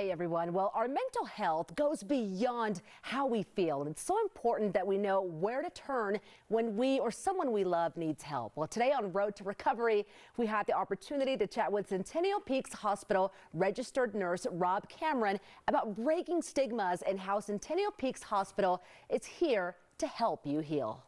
Hi, everyone. Well, our mental health goes beyond how we feel, and it's so important that we know where to turn when we or someone we love needs help. Well, today on Road to Recovery, we had the opportunity to chat with Centennial Peaks Hospital registered nurse Rob Cameron about breaking stigmas and how Centennial Peaks Hospital is here to help you heal.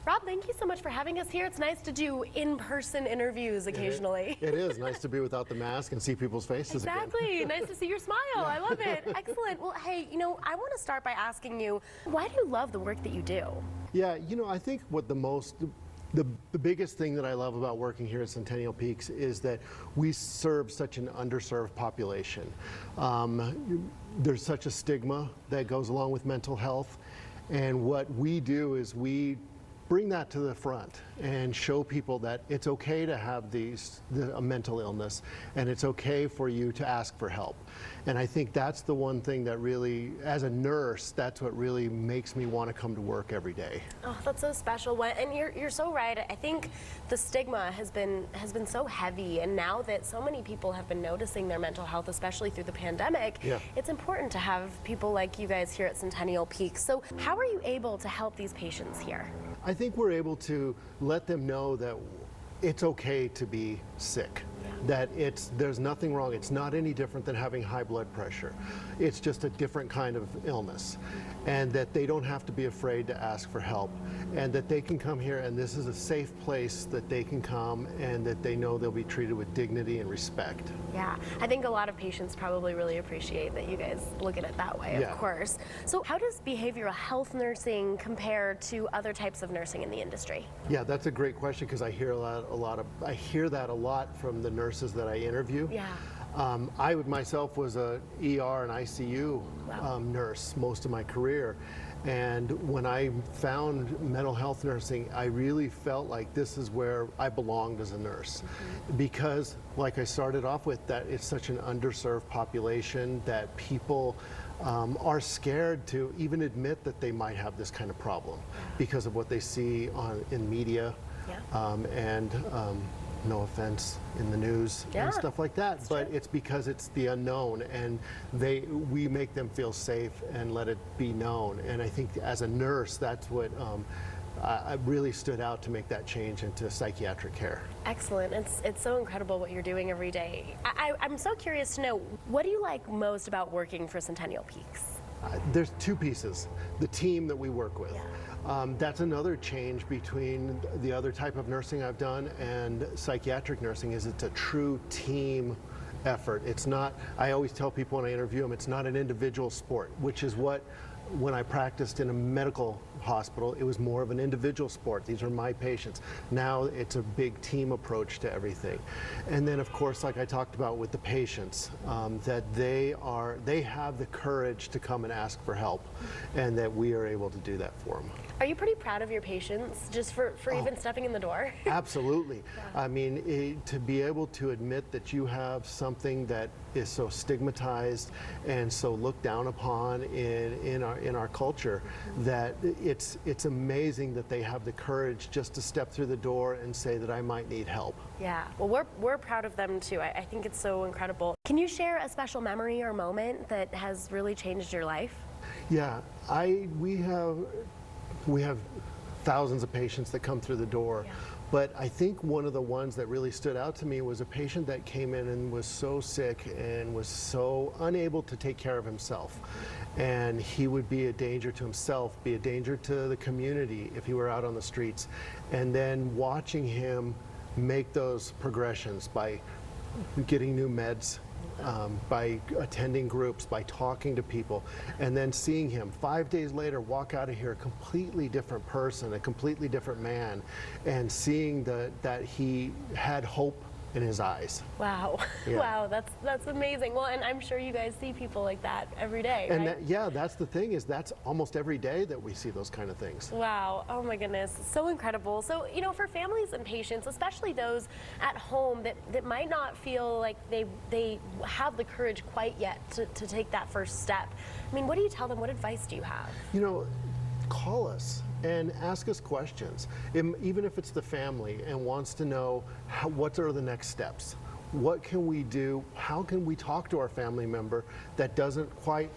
Rob, thank you so much for having us here. It's nice to do in-person interviews occasionally. It is nice to be without the mask and see people's faces Exactly. again. Nice to see your smile. I love it. Excellent. Well, hey, I want to start by asking you, why do you love the work that you do? Yeah, I think what the biggest thing that I love about working here at Centennial Peaks is that we serve such an underserved population. There's such a stigma that goes along with mental health, and what we do is we bring that to the front and show people that it's okay to have a mental illness, and it's okay for you to ask for help. And I think that's the one thing that really, as a nurse, that's what really makes me want to come to work every day. Oh, that's so special. And you're so right. I think the stigma has been so heavy, and now that so many people have been noticing their mental health, especially through the pandemic, it's important to have people like you guys here at Centennial Peaks. So how are you able to help these patients here? I think we're able to let them know that it's okay to be sick, that there's nothing wrong. It's not any different than having high blood pressure. It's just a different kind of illness, and that they don't have to be afraid to ask for help, and that they can come here and this is a safe place that they can come and that they know they'll be treated with dignity and respect. Yeah, I think a lot of patients probably really appreciate that you guys look at it that way, of course. So how does behavioral health nursing compare to other types of nursing in the industry? Yeah, that's a great question, because I hear I hear that a lot from the nurses that I interview. Yeah. I myself was a ER and ICU nurse most of my career, and when I found mental health nursing, I really felt like this is where I belonged as a nurse, because like I started off with, that it's such an underserved population that people are scared to even admit that they might have this kind of problem because of what they see in media and no offense, in the news and stuff like that. But it's because it's the unknown, and we make them feel safe and let it be known. And I think as a nurse, that's what I really stood out to make that change into psychiatric care. Excellent. It's so incredible what you're doing every day. I'm so curious to know, what do you like most about working for Centennial Peaks? There's two pieces. The team that we work with. That's another change between the other type of nursing I've done and psychiatric nursing, is it's a true team effort. It's not, I always tell people when I interview them, it's not an individual sport, which is what, when I practiced in a medical hospital, it was more of an individual sport. These are my patients. Now it's a big team approach to everything. And then of course, like I talked about with the patients, that they have the courage to come and ask for help, and that we are able to do that for them. Are you pretty proud of your patients just for even stepping in the door? Absolutely. I mean, to be able to admit that you have something that is so stigmatized and so looked down upon in our culture, that it's amazing that they have the courage just to step through the door and say that I might need help. Yeah, well, we're proud of them too. I think it's so incredible. Can you share a special memory or moment that has really changed your life? Yeah, we have thousands of patients that come through the door, but I think one of the ones that really stood out to me was a patient that came in and was so sick and was so unable to take care of himself. And he would be a danger to himself, be a danger to the community if he were out on the streets. And then watching him make those progressions by getting new meds, by attending groups, by talking to people, and then seeing him 5 days later walk out of here a completely different person, a completely different man, and seeing that he had hope in his eyes. Wow. Wow, that's amazing. Well, and I'm sure you guys see people like that every day, and right? That's the thing, is that's almost every day that we see those kind of things. Wow. Oh my goodness. So incredible. So, for families and patients, especially those at home that might not feel like they have the courage quite yet to take that first step, I mean, what do you tell them? What advice do you have? Call us and ask us questions, even if it's the family and wants to know what are the next steps. what can we do? How can we talk to our family member that doesn't quite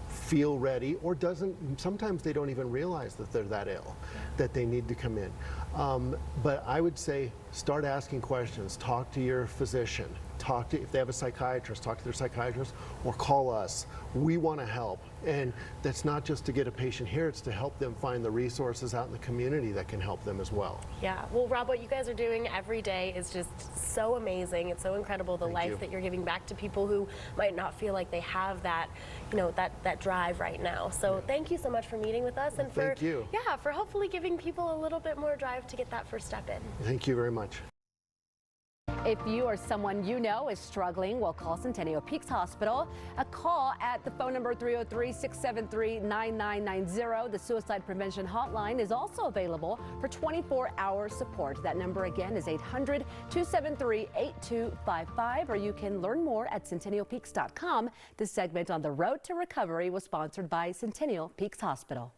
feel ready, or sometimes they don't even realize that they're that ill, that they need to come in. But I would say start asking questions, talk to your physician, if they have a psychiatrist, talk to their psychiatrist, or call us. We want to help. And that's not just to get a patient here, it's to help them find the resources out in the community that can help them as well. Yeah, well, Rob, what you guys are doing every day is just so amazing. It's so incredible, the life that you're giving back to people who might not feel like they have that, that drive right now. So thank you so much for meeting with us, and for hopefully giving people a little bit more drive to get that first step in. Thank you very much. If you or someone you know is struggling, well, call Centennial Peaks Hospital. A call at the phone number 303-673-9990. The suicide prevention hotline is also available for 24-hour support. That number again is 800-273-8255, or you can learn more at centennialpeaks.com. This segment on the road to recovery was sponsored by Centennial Peaks Hospital.